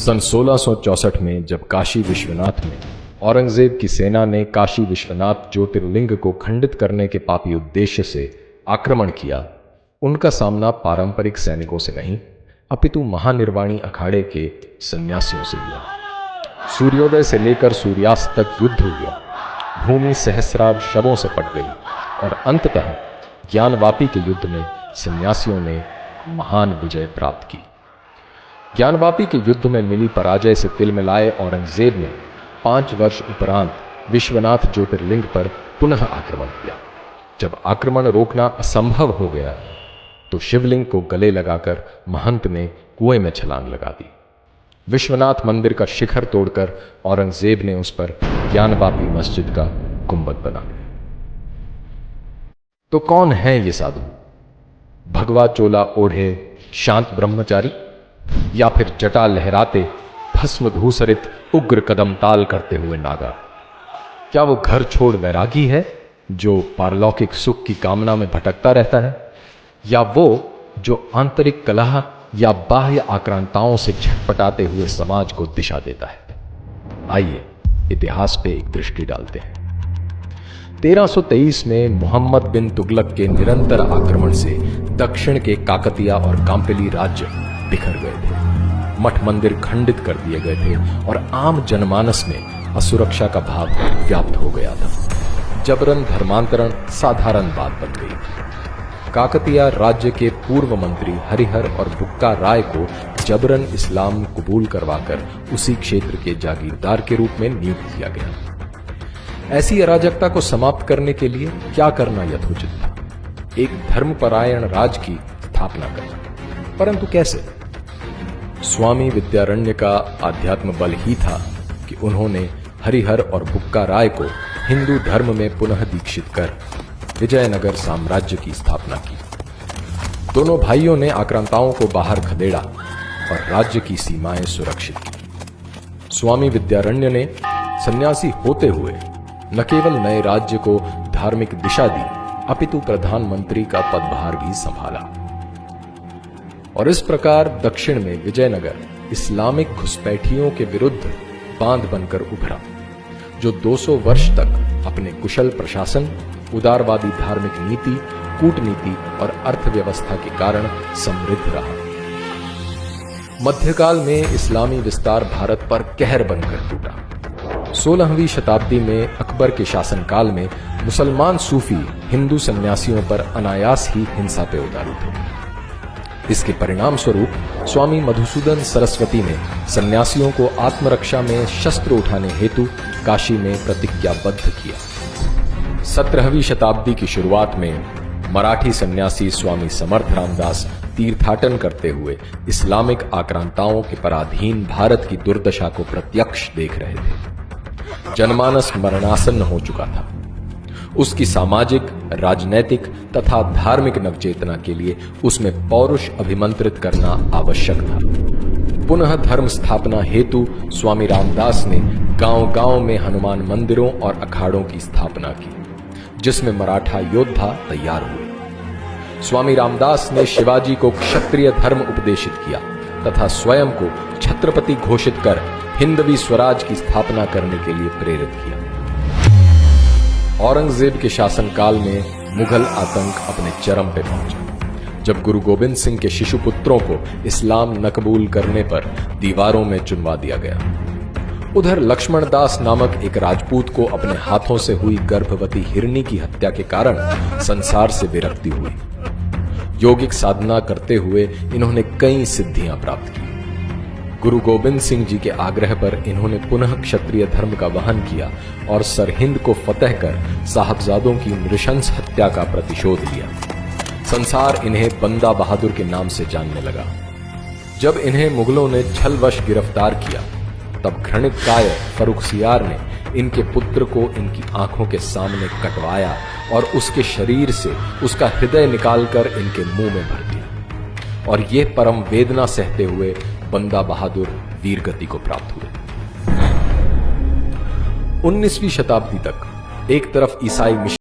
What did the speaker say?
सन 1664 में जब काशी विश्वनाथ में औरंगजेब की सेना ने काशी विश्वनाथ ज्योतिर्लिंग को खंडित करने के पापी उद्देश्य से आक्रमण किया, उनका सामना पारंपरिक सैनिकों से नहीं अपितु महानिर्वाणी अखाड़े के सन्यासियों से हुआ। सूर्योदय से लेकर सूर्यास्त तक युद्ध हुआ, भूमि सहस्रार शवों से पट गई और अंततः ज्ञानवापी के युद्ध में सन्यासियों ने महान विजय प्राप्त की। ज्ञानवापी के युद्ध में मिली पराजय से तिलमिलाए औरंगजेब ने 5 वर्ष उपरांत विश्वनाथ ज्योतिर्लिंग पर पुनः आक्रमण किया। जब आक्रमण रोकना असंभव हो गया तो शिवलिंग को गले लगाकर महंत ने कुएं में छलांग लगा दी। विश्वनाथ मंदिर का शिखर तोड़कर औरंगजेब ने उस पर ज्ञानवापी मस्जिद का गुंबद बना दिया। तो कौन है ये साधु? भगवा चोला ओढ़े शांत ब्रह्मचारी, या फिर जटा लहराते भस्म धूसरित उग्र कदम ताल करते हुए नागा? क्या वो घर छोड़ वैरागी है जो पारलौकिक सुख की कामना में भटकता रहता है, या वो जो आंतरिक कलह या बाह्य आक्रांताओं से झटपटाते हुए समाज को दिशा देता है? आइए इतिहास पे एक दृष्टि डालते हैं। 1323 में मोहम्मद बिन तुगलक के निरंतर आक्रमण से दक्षिण के काकतिया और कांपिली राज्य बिखर गए थे। मठ मंदिर खंडित कर दिए गए थे और आम जनमानस में असुरक्षा का भाव व्याप्त हो गया था। जबरन धर्मांतरण साधारण बात बन गई थी। काकतिया राज्य के पूर्व मंत्री हरिहर और बुक्का राय को जबरन इस्लाम कबूल करवाकर उसी क्षेत्र के जागीरदार के रूप में नियुक्त किया गया। ऐसी अराजकता को समाप्त करने के लिए क्या करना यथोचित था? एक धर्मपरायण राज की स्थापना करना, परंतु कैसे? स्वामी विद्यारण्य का आध्यात्म बल ही था कि उन्होंने हरिहर और बुक्का राय को हिंदू धर्म में पुनः दीक्षित कर विजयनगर साम्राज्य की स्थापना की। दोनों भाइयों ने आक्रांताओं को बाहर खदेड़ा और राज्य की सीमाएं सुरक्षित की। स्वामी विद्यारण्य ने सन्यासी होते हुए न केवल नए राज्य को धार्मिक दिशा दी अपितु प्रधानमंत्री का पदभार भी संभाला। और इस प्रकार दक्षिण में विजयनगर इस्लामिक घुसपैठियों के विरुद्ध बांध बनकर उभरा, जो 200 वर्ष तक अपने कुशल प्रशासन, उदारवादी धार्मिक नीति, कूटनीति और अर्थव्यवस्था के कारण समृद्ध रहा। मध्यकाल में इस्लामी विस्तार भारत पर कहर बनकर टूटा। 16वीं शताब्दी में अकबर के शासनकाल में मुसलमान सूफी हिंदू सन्यासियों पर अनायास ही हिंसा पे उतारू थे। इसके परिणाम स्वरूप स्वामी मधुसूदन सरस्वती ने सन्यासियों को आत्मरक्षा में शस्त्र उठाने हेतु काशी में प्रतिज्ञाबद्ध किया। 17वीं शताब्दी की शुरुआत में मराठी सन्यासी स्वामी समर्थ रामदास तीर्थाटन करते हुए इस्लामिक आक्रांताओं के पराधीन भारत की दुर्दशा को प्रत्यक्ष देख रहे थे। जनमानस मरणासन्न हो चुका था। उसकी सामाजिक, राजनैतिक तथा धार्मिक नवचेतना के लिए उसमें पौरुष अभिमंत्रित करना आवश्यक था। पुनः धर्म स्थापना हेतु स्वामी रामदास ने गांव-गांव में हनुमान मंदिरों और अखाड़ों की स्थापना की, जिसमें मराठा योद्धा तैयार हुए। स्वामी रामदास ने शिवाजी को क्षत्रिय धर्म उपदेशित किया तथा स्वयं को छत्रपति घोषित कर हिंदवी स्वराज की स्थापना करने के लिए प्रेरित किया। औरंगजेब के शासनकाल में मुगल आतंक अपने चरम पे पहुंचा, जब गुरु गोविंद सिंह के शिशु पुत्रों को इस्लाम न कबूल करने पर दीवारों में चुनवा दिया गया। उधर लक्ष्मण दास नामक एक राजपूत को अपने हाथों से हुई गर्भवती हिरनी की हत्या के कारण संसार से विरक्ति हुई। योगिक साधना करते हुए इन्होंने कई सिद्धियां प्राप्त की। गुरु गोविंद सिंह जी के आग्रह पर इन्होंने पुनः क्षत्रिय धर्म का वहन किया और सरहिंद को फतह कर साहबजादों की नृशंस हत्या का प्रतिशोध लिया। संसार इन्हें बंदा बहादुर के नाम से जानने लगा। जब इन्हें मुगलों ने छलवश गिरफ्तार किया, तब घृणित कायर फर्रुखसियार ने इनके पुत्र को इनकी आंखों के सामने कटवाया और उसके शरीर से उसका हृदय निकालकर इनके मुंह में भर दिया। और ये परम वेदना सहते हुए बंदा बहादुर वीरगति को प्राप्त हुए। 19वीं शताब्दी तक एक तरफ ईसाई मिशन